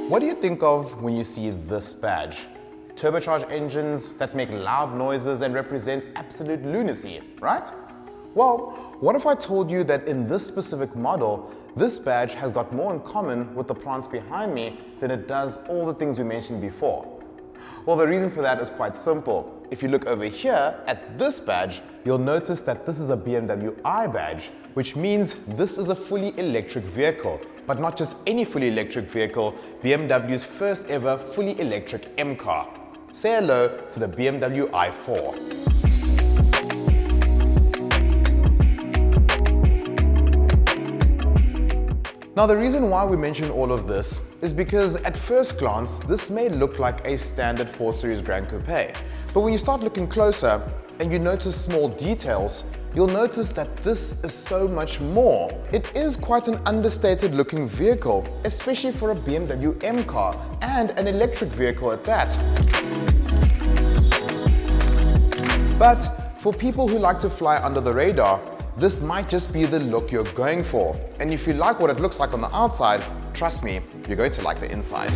What do you think of when you see this badge? Turbocharged engines that make loud noises and represent absolute lunacy, right? Well, what if I told you that in this specific model, this badge has got more in common with the plants behind me than it does all the things we mentioned before? Well, the reason for that is quite simple. If you look over here at this badge, you'll notice that this is a BMW I badge, which means this is a fully electric vehicle. But not just any fully electric vehicle, BMW's first ever fully electric M car. Say hello to the BMW i4. Now, the reason why we mention all of this is because at first glance, this may look like a standard 4 Series Grand Coupe. But when you start looking closer and you notice small details, you'll notice that this is so much more. It is quite an understated looking vehicle, especially for a BMW M car and an electric vehicle at that. But for people who like to fly under the radar, this might just be the look you're going for. And if you like what it looks like on the outside, trust me, you're going to like the inside.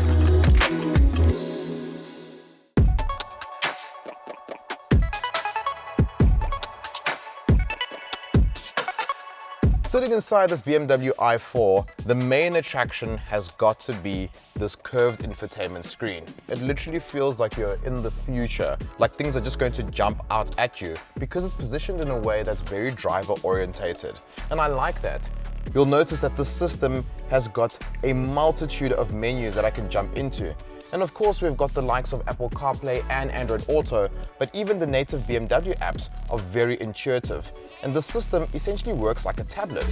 Sitting inside this BMW i4, the main attraction has got to be this curved infotainment screen. It literally feels like you're in the future, like things are just going to jump out at you because it's positioned in a way that's very driver orientated. And I like that. You'll notice that this system has got a multitude of menus that I can jump into. And of course, we've got the likes of Apple CarPlay and Android Auto, but even the native BMW apps are very intuitive. And the system essentially works like a tablet.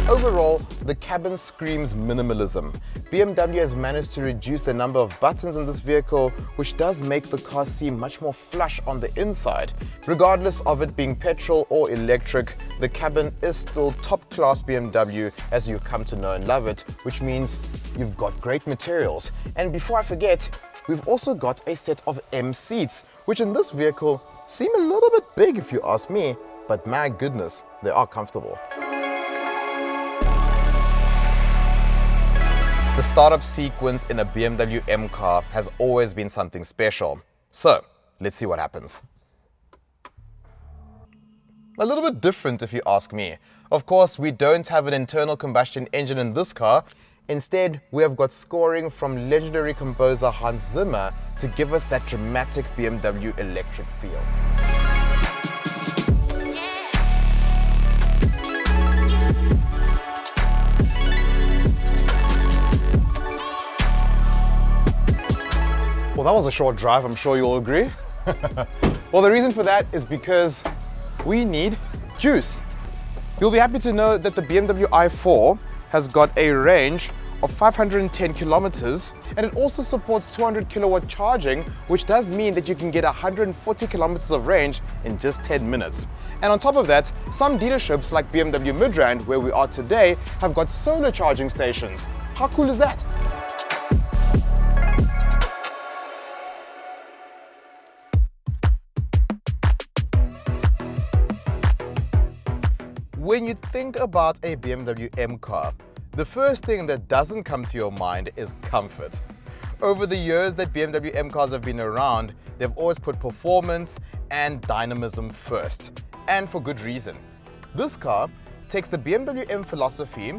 Overall, the cabin screams minimalism. BMW has managed to reduce the number of buttons in this vehicle, which does make the car seem much more flush on the inside. Regardless of it being petrol or electric, the cabin is still top-class BMW as you've come to know and love it, which means you've got great materials. And before I forget, we've also got a set of M seats, which in this vehicle seem a little bit big if you ask me, but my goodness, they are comfortable. The startup sequence in a BMW M car has always been something special. So, let's see what happens. A little bit different if you ask me. Of course, we don't have an internal combustion engine in this car. Instead, we have got scoring from legendary composer Hans Zimmer to give us that dramatic BMW electric feel. Well, that was a short drive, I'm sure you'll agree. Well, the reason for that is because we need juice. You'll be happy to know that the BMW i4 has got a range of 510 kilometers, and it also supports 200 kilowatt charging, which does mean that you can get 140 kilometers of range in just 10 minutes. And on top of that, some dealerships like BMW Midrand, where we are today, have got solar charging stations. How cool is that? When you think about a BMW M car, the first thing that doesn't come to your mind is comfort. Over the years that BMW M cars have been around, they've always put performance and dynamism first, and for good reason. This car takes the BMW M philosophy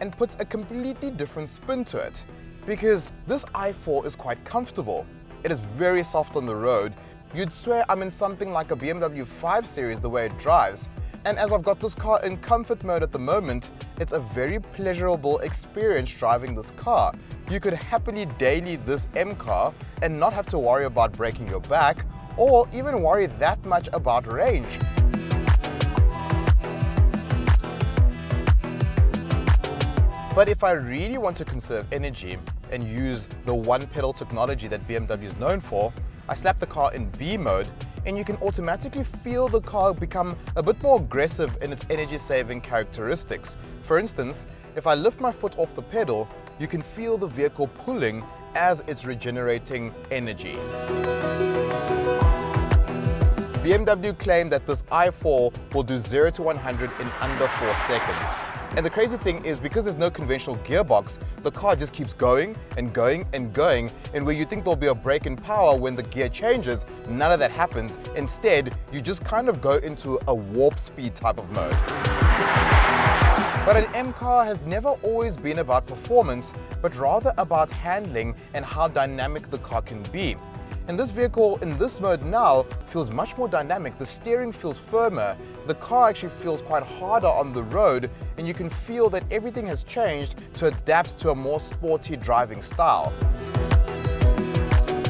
and puts a completely different spin to it, because this i4 is quite comfortable. It is very soft on the road. You'd swear I'm in something like a BMW 5 Series the way it drives. And as I've got this car in comfort mode at the moment, it's a very pleasurable experience driving this car. You could happily daily this M car and not have to worry about breaking your back or even worry that much about range. But if I really want to conserve energy and use the one-pedal technology that BMW is known for, I slap the car in B mode, and you can automatically feel the car become a bit more aggressive in its energy-saving characteristics. For instance, if I lift my foot off the pedal, you can feel the vehicle pulling as it's regenerating energy. BMW claimed that this i4 will do 0 to 100 in under 4 seconds. And the crazy thing is, because there's no conventional gearbox, the car just keeps going and going and going, and where you think there'll be a break in power when the gear changes, none of that happens. Instead, you just kind of go into a warp speed type of mode. But an M car has never always been about performance, but rather about handling and how dynamic the car can be. And this vehicle in this mode now feels much more dynamic. The steering feels firmer, the car actually feels quite harder on the road, and you can feel that everything has changed to adapt to a more sporty driving style.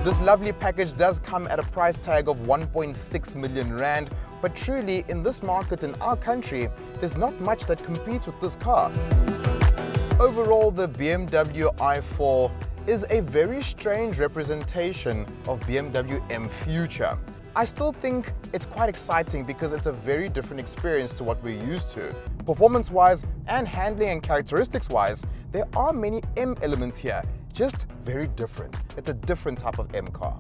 This lovely package does come at a price tag of 1.6 million rand, but truly in this market in our country, there's not much that competes with this car. Overall, the BMW i4 is a very strange representation of BMW M future. I still think it's quite exciting because it's a very different experience to what we're used to. Performance-wise and handling and characteristics-wise, there are many M elements here, just very different. It's a different type of M car.